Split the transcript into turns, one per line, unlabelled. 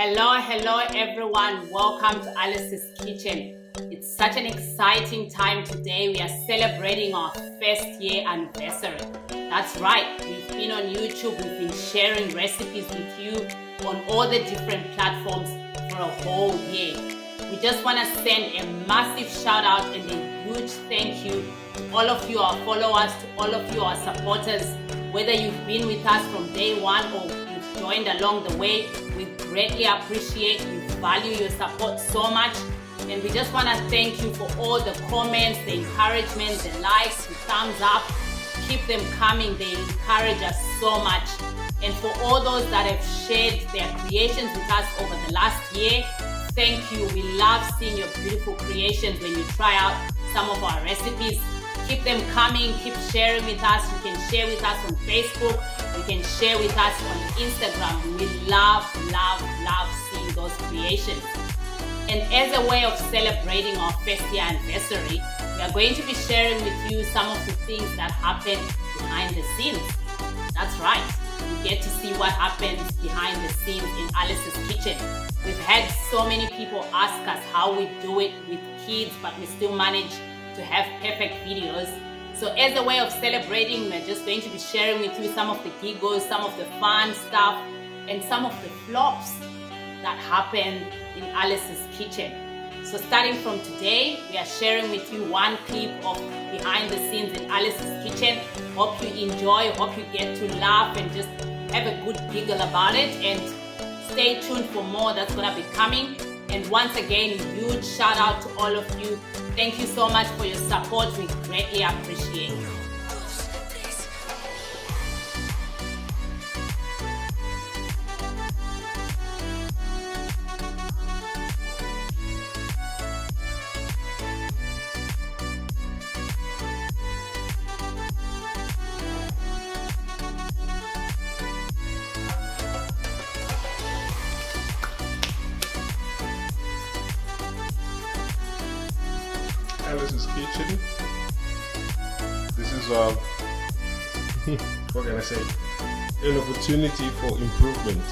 Hello everyone. Welcome to Alice's Kitchen. It's such an exciting time today. We are celebrating our first year anniversary. That's right. We've been on YouTube. We've been sharing recipes with you on all the different platforms for a whole year. We just want to send a massive shout out and a huge thank you to all of you, our followers, to all of you, our supporters, whether you've been with us from day one or you've joined along the way. We greatly appreciate you, value your support so much, and we just want to thank you for all the comments, the encouragement, the likes, the thumbs up. Keep them coming. They encourage us so much. And for all those that have shared their creations with us over the last year, thank you. We love seeing your beautiful creations when you try out some of our recipes. Keep them coming. Keep sharing with us. You can share with us on Facebook. You can share with us on Instagram. We love seeing those creations. And as a way of celebrating our first year anniversary, we are going to be sharing with you some of the things that happen behind the scenes. That's right. You get to see what happens behind the scenes in Alice's Kitchen. We've had so many people ask us how we do it with kids, but we still manage to have perfect videos. So as a way of celebrating, we're just going to be sharing with you some of the giggles, some of the fun stuff, and some of the flops that happen in Alice's Kitchen. So starting from today, we are sharing with you one clip of behind the scenes in Alice's Kitchen. Hope you enjoy, hope you get to laugh and just have a good giggle about it. And stay tuned for more that's gonna be coming. And once again, huge shout out to all of you. Thank you so much for your support. We greatly appreciate it.
Alice's Kitchen. This is what can I say? An opportunity for improvement.